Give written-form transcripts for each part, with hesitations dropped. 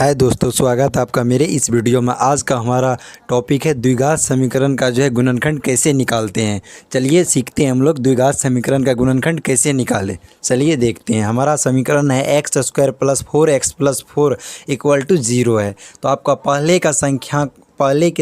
हाय दोस्तों, स्वागत है आपका मेरे इस वीडियो में। आज का हमारा टॉपिक है द्विघात समीकरण का गुणनखंड कैसे निकालते हैं। चलिए सीखते हैं हम लोग द्विघात समीकरण का गुणनखंड कैसे निकालें। चलिए देखते हैं। हमारा समीकरण है x square plus 4x plus 4 equal to 0 है। तो आपका पहले के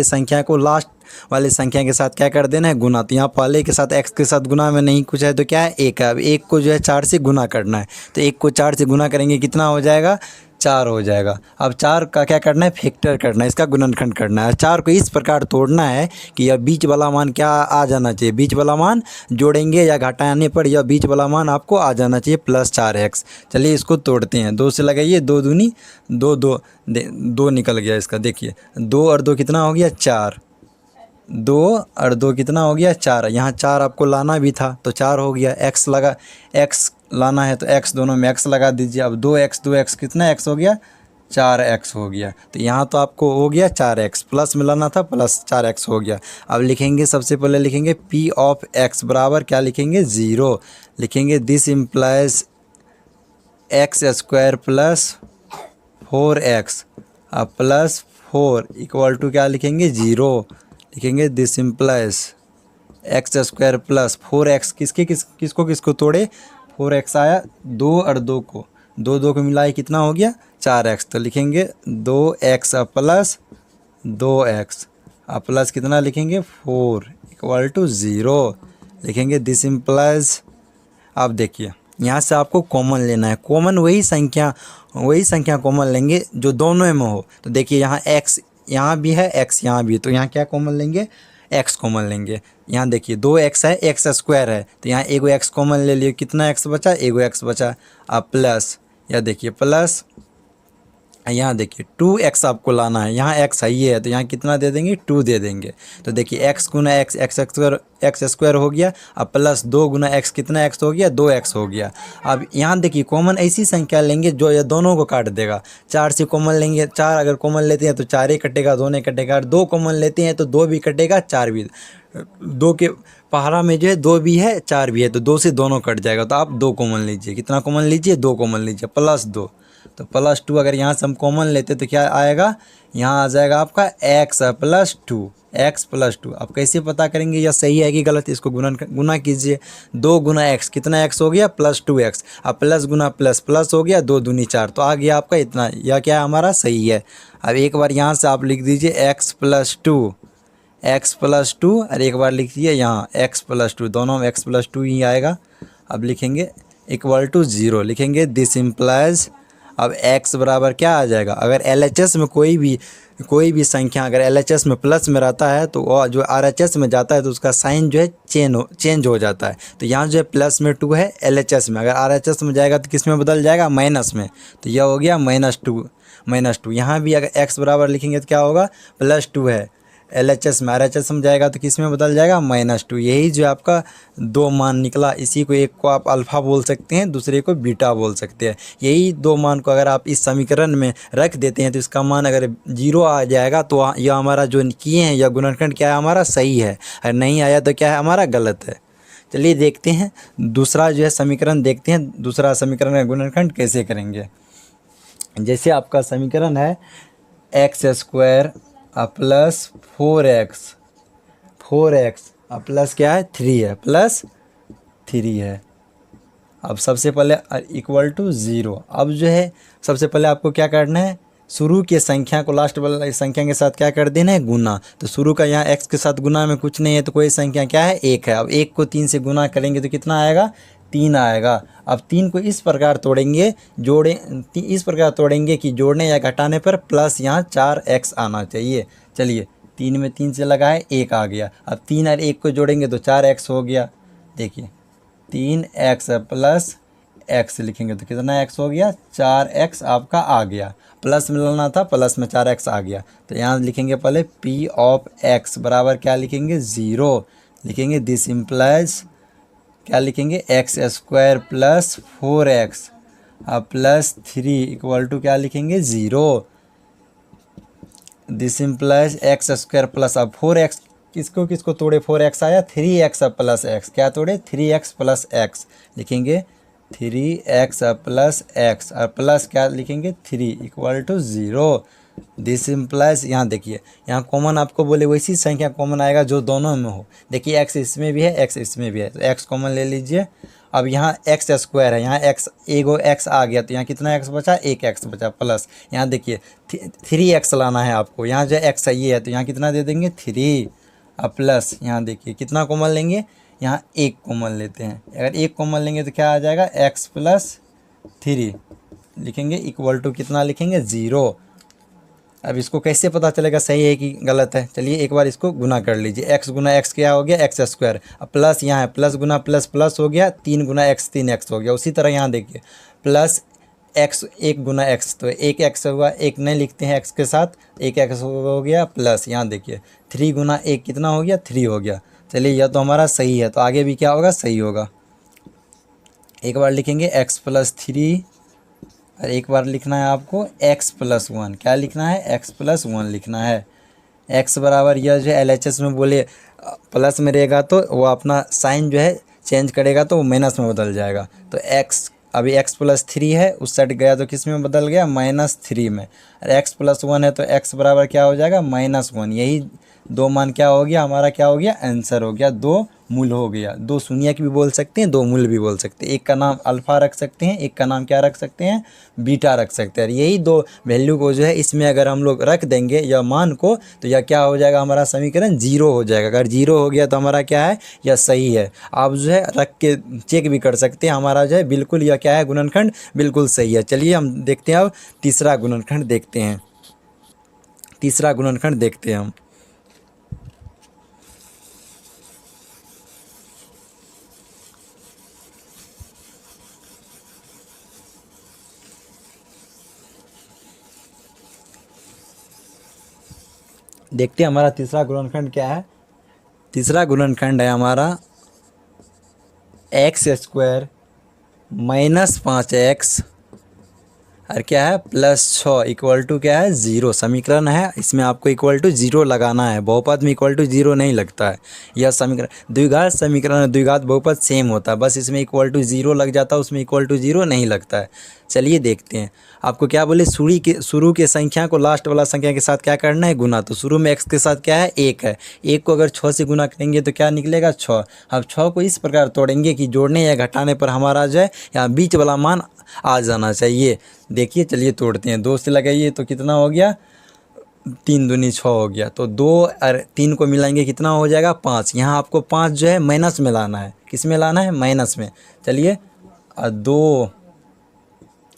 संख्या को लास्ट वाले संख्या के साथ क्या कर देना है, गुना। तो यहाँ पहले के साथ x के साथ गुना में नहीं कुछ है तो क्या है, एक है। अब एक को 4 से गुना करना है, तो एक को 4 से गुना करेंगे कितना हो जाएगा, 4 हो जाएगा। अब 4 का क्या करना है, फैक्टर करना है, इसका गुणनखंड करना है। 4 को इस प्रकार तोड़ना है कि यह बीच वाला मान क्या आ जाना चाहिए, बीच वाला मान जोड़ेंगे या घटाने पर यह बीच वाला मान आपको आ जाना चाहिए प्लस 4x। चलिए इसको तोड़ते हैं। 2 से लगाइए, 2 दूनी 2, 2 निकल गया इसका। देखिए 2 और 2 कितना हो गया, 4। 2 और 2 कितना हो गया, 4। यहाँ 4 आपको लाना भी था तो 4 हो गया। x लाना है तो x दोनों में x लगा दीजिए। अब 2x कितना x हो गया, 4x हो गया। तो यहाँ तो आपको हो गया 4x, प्लस में लाना था प्लस 4x हो गया। अब लिखेंगे, सबसे पहले लिखेंगे p ऑफ x बराबर क्या लिखेंगे, 0 लिखेंगे। This implies x square plus 4x plus 4 equal to क्या लिखेंगे, 0 लिखेंगे। This implies x square plus 4x किसको तोड़े, 4x आया 2 और 2 को, 2 को मिलाए कितना हो गया, 4x। तो लिखेंगे 2x प्लस 2x प्लस कितना लिखेंगे, 4 इक्वल टू 0 लिखेंगे। दिस इम्प्लाइज, आप देखिए यहाँ से आपको कॉमन लेना है। कॉमन वही संख्या कॉमन लेंगे जो दोनों में हो। तो देखिए यहाँ x यहाँ भी है, x यहाँ भी है, तो यहाँ क्या कॉमन लेंगे, x कॉमन लेंगे। यहाँ देखिए 2x है, x स्क्वायर है, तो यहाँ एगो x कॉमन ले लिए, कितना x बचा, एगो x बचा। अब प्लस, या देखिए प्लस, यहाँ देखिए 2x आपको लाना है, यहाँ x है ये है, तो यहाँ कितना दे देंगे, 2 दे देंगे। तो देखिए x गुना x स्क्वायर हो गया। अब प्लस 2 गुना x कितना x हो गया, 2x हो गया। अब यहाँ देखिए कॉमन ऐसी संख्या लेंगे जो ये दोनों को काट देगा। 4 से कॉमन लेंगे, 4 अगर कॉमन लेते हैं तो 4 ही कटेगा, 2 नहीं कटेगा। 2 कॉमन लेते हैं तो 2 भी कटेगा, 4 भी। 2 के पहाड़ा में 2 भी है 4 भी है, तो 2 से दोनों कट जाएगा। तो आप 2 कॉमन लीजिए, कितना कॉमन लीजिए, 2 कॉमन लीजिए, प्लस 2 तो प्लस 2। अगर यहाँ से हम कॉमन लेते तो क्या आएगा, यहाँ आ जाएगा आपका x प्लस 2, x प्लस 2। अब कैसे पता करेंगे यह सही है कि गलत, इसको गुना कीजिए। 2 गुना x कितना x हो गया, प्लस 2x। अब प्लस गुना प्लस प्लस हो गया, 2 दूनी 4, तो आ गया आपका इतना। यह क्या है, हमारा सही है। अब एक बार यहाँ से आप लिख दीजिए x प्लस 2 और एक बार लिख दीजिए यहाँ x प्लस 2, दोनों में x प्लस 2 ही आएगा। अब लिखेंगे इक्वल टू 0 लिखेंगे। दिस इम्प्लाइज, अब x बराबर क्या आ जाएगा, अगर LHS में कोई भी संख्या अगर LHS में प्लस में रहता है तो वो जो RHS में जाता है तो उसका साइन चेंज हो जाता है। तो यहाँ प्लस में 2 है LHS में, अगर RHS में जाएगा तो किस में बदल जाएगा, माइनस में। तो यह हो गया -2। यहाँ भी अगर x बराबर लिखेंगे तो क्या होगा, +2 है LHS में, RHS में जाएगा तो किस में बदल जाएगा, -2। यही आपका 2 मान निकला। इसी को, एक को आप अल्फ़ा बोल सकते हैं, दूसरे को बीटा बोल सकते हैं। यही 2 मान को अगर आप इस समीकरण में रख देते हैं तो इसका मान अगर 0 आ जाएगा तो यह हमारा जो किए हैं यह गुणनखंड क्या है, हमारा सही है। अगर नहीं आया तो क्या है, हमारा गलत है। चलिए देखते हैं दूसरा समीकरण, देखते हैं दूसरा समीकरण का गुणनखंड कैसे करेंगे। जैसे आपका समीकरण है x square plus 4x plus क्या है, 3 है, प्लस 3 है। अब सबसे पहले इक्वल टू 0। अब सबसे पहले आपको क्या करना है, शुरू के संख्या को लास्ट वाला संख्या के साथ क्या कर देना है, गुना। तो शुरू का यहाँ x के साथ गुना में कुछ नहीं है तो कोई संख्या क्या है, 1 है। अब 1 को 3 से गुना करेंगे तो कितना आएगा, 3 आएगा। अब 3 को इस प्रकार तोड़ेंगे, इस प्रकार तोड़ेंगे कि जोड़ने या घटाने पर प्लस यहाँ 4x आना चाहिए। चलिए 3 में 3 से लगाए, 1 आ गया। अब 3 और 1 को जोड़ेंगे तो 4x हो गया। देखिए 3x प्लस x लिखेंगे तो कितना x हो गया, 4x आपका आ गया। प्लस में लाना था, प्लस में 4x आ गया। तो यहाँ लिखेंगे पहले p ऑफ x बराबर क्या लिखेंगे, 0 लिखेंगे। दिस इम्प्लाइज क्या लिखेंगे, x square plus 4x plus 3 equal to क्या लिखेंगे, 0। This implies x square plus, अब 4x किसको तोड़े, 4x आया, 3x प्लस x, क्या तोड़े, 3x प्लस x लिखेंगे। 3x प्लस एक्स और प्लस क्या लिखेंगे 3 इक्वल टू 0। दिस इम्प्लाइज, यहाँ देखिए यहाँ कॉमन आपको बोले वैसी संख्या कॉमन आएगा जो दोनों में हो। देखिए x इसमें भी है, x इसमें भी है, तो x कॉमन ले लीजिए। अब यहाँ एक्स स्क्वायर है, यहाँ x एगो x आ गया तो यहाँ कितना x बचा, एक x बचा प्लस यहाँ देखिए 3x लाना है आपको। यहाँ जो x ये है तो यहाँ कितना दे देंगे 3 अब प्लस यहाँ देखिए कितना कॉमन लेंगे, यहाँ एक कॉमन लेते हैं। अगर एक कॉमन लेंगे तो क्या आ जाएगा x प्लस 3 लिखेंगे इक्वल टू कितना लिखेंगे 0। अब इसको कैसे पता चलेगा सही है कि गलत है, चलिए एक बार इसको गुना कर लीजिए। x गुना x क्या हो गया एक्स स्क्वायर, अब प्लस यहाँ है प्लस गुना प्लस प्लस हो गया, 3 गुना x 3x हो गया। उसी तरह यहाँ देखिए प्लस x 1 गुना x तो 1x हुआ, एक नहीं लिखते हैं x के साथ, 1x हो गया प्लस यहाँ देखिए 3 गुना 1 कितना हो गया 3 हो गया। चलिए यह तो हमारा सही है, तो आगे भी क्या होगा सही होगा। एक बार लिखेंगे x प्लस 3 और एक बार लिखना है आपको x प्लस 1। क्या लिखना है x प्लस 1 लिखना है। x बराबर यह जो LHS में बोले प्लस में रहेगा तो वो अपना साइन जो है चेंज करेगा तो वो माइनस में बदल जाएगा। तो x अभी x प्लस 3 है, उस साइड गया तो किस में बदल गया -3 में। और x प्लस 1 है तो x बराबर क्या हो जाएगा -1। यही दो मान क्या हो गया हमारा, क्या हो गया आंसर हो गया, दो मूल हो गया। दो शून्यक भी बोल सकते हैं, दो मूल भी बोल सकते हैं। एक का नाम अल्फ़ा रख सकते हैं, एक का नाम क्या रख सकते हैं बीटा रख सकते हैं। यही दो वैल्यू को जो है इसमें अगर हम लोग रख देंगे या मान को तो यह क्या हो जाएगा हमारा समीकरण 0 हो जाएगा। अगर 0 हो गया तो हमारा क्या है यह सही है। आप जो है रख के चेक भी कर सकते हैं, हमारा जो है बिल्कुल यह क्या है गुणनखंड बिल्कुल सही है। चलिए हम देखते हैं अब तीसरा गुणनखंड देखते हैं। तीसरा गुणनखंड देखते हैं हम। देखते हैं हमारा तीसरा गुणनखंड क्या है। तीसरा गुणनखंड है हमारा एक्स स्क्वायर -5x और क्या है +6 इक्वल टू क्या है 0। समीकरण है, इसमें आपको इक्वल टू 0 लगाना है। बहुपद में इक्वल टू 0 नहीं लगता है। यह समीकरण द्विघात समीकरण, द्विघात बहुपद सेम होता है, बस इसमें इक्वल टू 0 लग जाता है, उसमें इक्वल टू 0 नहीं लगता है। चलिए देखते हैं। आपको क्या बोले शुरू के संख्या को लास्ट वाला संख्या के साथ क्या करना है गुना। तो शुरू में x के साथ क्या है 1 है, 1 को अगर 6 से गुना करेंगे तो क्या निकलेगा 6। अब 6 को इस प्रकार तोड़ेंगे कि जोड़ने या घटाने पर हमारा जो है यहाँ बीच वाला मान आ जाना चाहिए। देखिए चलिए तोड़ते हैं। 2 से लगाइए तो कितना हो गया 3 दूनी 6 हो गया। तो 2 और 3 को मिलाएंगे कितना हो जाएगा 5। यहाँ आपको 5 जो है माइनस में लाना है। किस में लाना है माइनस में। चलिए 2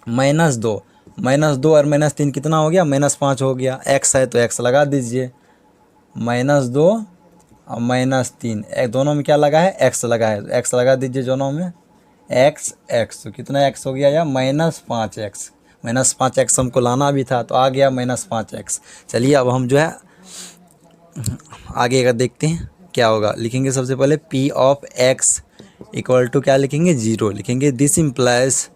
-2 -2 और -3 कितना हो गया -5 हो गया। x है तो x लगा दीजिए, -2 और -3 दोनों में क्या लगा है x लगा है, तो x लगा दीजिए दोनों में x तो कितना x हो गया या -5x। -5x हमको लाना भी था तो आ गया -5x। चलिए अब हम जो है आगे का देखते हैं क्या होगा। लिखेंगे सबसे पहले p of x equal to क्या लिखेंगे 0 लिखेंगे। This implies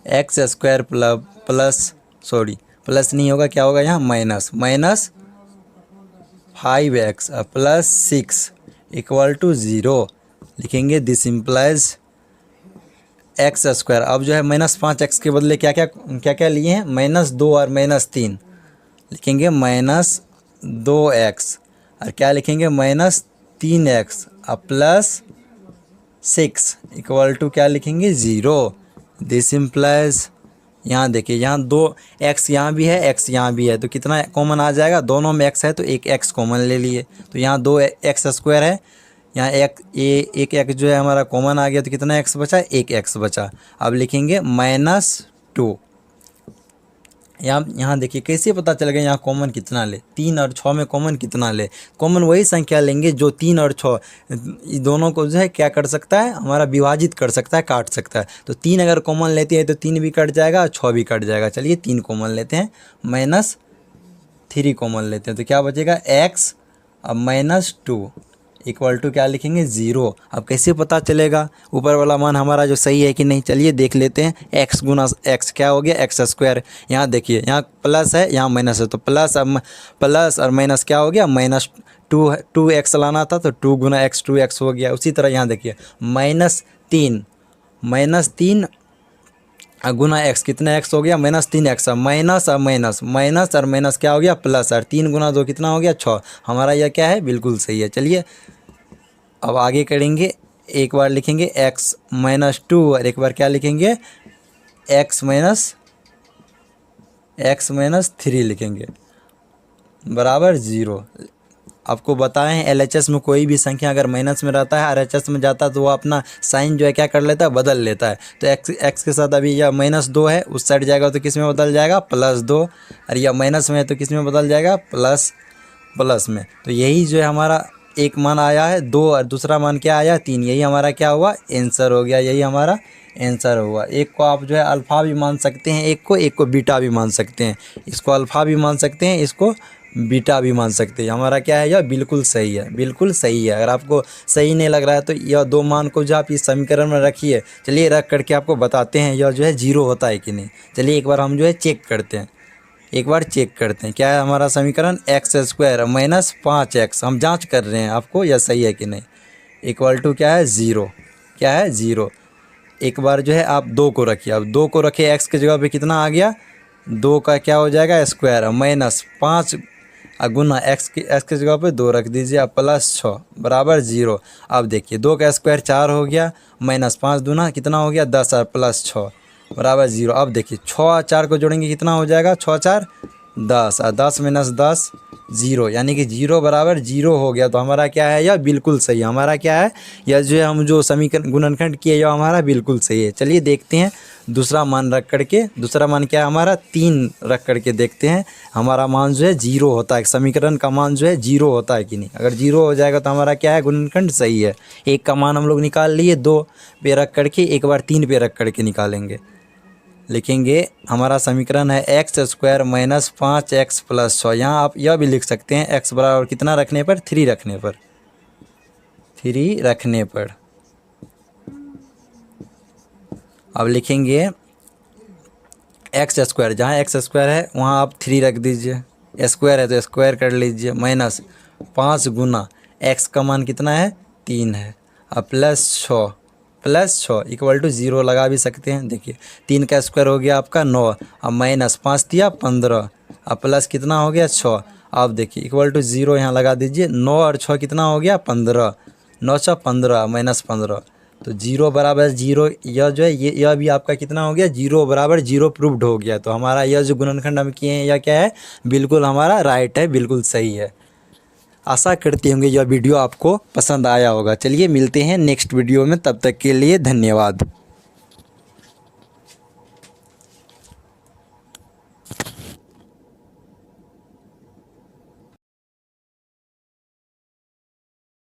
x square plus नहीं होगा, क्या होगा यहाँ -5x प्लस 6 इक्वल टू 0 लिखेंगे। दिस इम्प्लाइज एक्स स्क्वायर, अब जो है -5x के बदले क्या क्या लिए हैं -2 और -3 लिखेंगे -2x और क्या लिखेंगे -3x प्लस 6 इक्वल टू क्या लिखेंगे 0। दिस इम्प्लाइज यहाँ देखिए यहाँ 2x यहाँ भी है x यहाँ भी है तो कितना कॉमन आ जाएगा, दोनों में x है तो एक x कॉमन ले लिए तो यहाँ 2x स्क्वायर है, यहाँ एक x जो है हमारा कॉमन आ गया तो कितना x बचा, एक x बचा। अब लिखेंगे -2। यहाँ देखिए कैसे पता चलेगा यहाँ कॉमन कितना ले, 3 और 6 में कॉमन कितना ले। कॉमन वही संख्या लेंगे जो 3 और 6 दोनों को जो है क्या कर सकता है हमारा विभाजित कर सकता है, काट सकता है। तो 3 अगर कॉमन लेते हैं तो 3 भी कट जाएगा और 6 भी कट जाएगा। चलिए 3 कॉमन लेते हैं, -3 कॉमन लेते हैं तो क्या बचेगा x अब -2 इक्वल टू क्या लिखेंगे 0। अब कैसे पता चलेगा ऊपर वाला मान हमारा जो सही है कि नहीं, चलिए देख लेते हैं। x गुना x क्या हो गया एक्स स्क्वायर। यहाँ देखिए यहाँ प्लस है यहाँ माइनस है तो प्लस और माइनस क्या हो गया -2x लाना था तो 2 गुना x 2x हो गया। उसी तरह यहाँ देखिए -3 गुना एक्स, कितना एक्स हो गया -3x, माइनस और माइनस, माइनस और माइनस क्या हो गया प्लस, और 3 गुना 2 कितना हो गया 6। हमारा यह क्या है बिल्कुल सही है। चलिए अब आगे करेंगे, एक बार लिखेंगे x -2 और एक बार क्या लिखेंगे x -3 लिखेंगे बराबर 0। आपको बताएं LHS में कोई भी संख्या अगर माइनस में रहता है RHS में जाता है तो वो अपना साइन जो है क्या कर लेता है बदल लेता है। तो x के साथ अभी यह -2 है, उस साइड जाएगा तो किस में बदल जाएगा +2, और यह माइनस में है तो किस में बदल जाएगा प्लस में। तो यही जो है हमारा एक मान आया है 2 और दूसरा मान क्या आया 3, यही हमारा क्या हुआ आंसर हो गया, यही हमारा आंसर हुआ। एक को आप जो है अल्फ़ा भी मान सकते हैं, एक को बीटा भी मान सकते हैं, इसको अल्फ़ा भी मान सकते हैं, इसको बीटा भी मान सकते हैं। हमारा क्या है यह बिल्कुल सही है, बिल्कुल सही है। अगर आपको सही नहीं लग रहा है तो यह 2 मान को जो आप इस समीकरण में रखिए। चलिए रख करके आपको बताते हैं यह जो है 0 होता है कि नहीं। चलिए एक बार हम जो है चेक करते हैं, क्या है हमारा समीकरण x² -5x। हम जांच कर रहे हैं आपको यह सही है कि नहीं। इक्वल टू क्या है 0, क्या है 0। एक बार जो है आप 2 को रखिए, अब 2 को रखिए x की जगह पे कितना आ गया 2 का क्या हो जाएगा स्क्वायर -5 गुना x की जगह पे 2 रख दीजिए, अब +6 बराबर 0। अब देखिए 2 का स्क्वायर 4 हो गया, -5 दूना कितना हो गया 10 और +6 बराबर 0। अब देखिए 6 और 4 को जोड़ेंगे कितना हो जाएगा 6 4 10 और 10 - 10 0, यानी कि 0 बराबर 0 हो गया। तो हमारा क्या है यह बिल्कुल सही, हमारा क्या है यह जो है हम जो समीकरण गुणनखंड किए यह हमारा बिल्कुल सही है। चलिए देखते हैं दूसरा मान रख करके, दूसरा मान क्या है हमारा 3 रख करके देखते हैं हमारा मान जो है 0 होता है, समीकरण का मान जो है 0 होता है कि नहीं। अगर 0 हो जाएगा तो हमारा क्या है गुणनखंड सही है। एक का मान हम लोग निकाल लिए 2 पे रख करके, एक बार 3 पे रख करके निकालेंगे। लिखेंगे हमारा समीकरण है x² -5x + 6। यहाँ आप यह भी लिख सकते हैं x बराबर कितना रखने पर 3 रखने पर, 3 रखने पर। अब लिखेंगे x², जहाँ x² है वहाँ आप 3 रख दीजिए, स्क्वायर है तो स्क्वायर कर लीजिए, -5 गुना x का मान कितना है 3 है, अब +6 इक्वल टू 0 लगा भी सकते हैं। देखिए 3 का स्क्वायर हो गया आपका 9, अब -5 दिया 15, अब प्लस कितना हो गया 6। अब देखिए इक्वल टू 0 यहाँ लगा दीजिए, 9 और 6 कितना हो गया 15, 9 6 15 -15, तो 0 बराबर 0। यह जो है यह भी आपका कितना हो गया 0 बराबर 0 प्रूव्ड हो गया। तो हमारा यह जो गुणनखंड हम किए हैं यह क्या है बिल्कुल हमारा राइट है, बिल्कुल सही है। आशा करते होंगे यह वीडियो आपको पसंद आया होगा। चलिए मिलते हैं नेक्स्ट वीडियो में, तब तक के लिए धन्यवाद।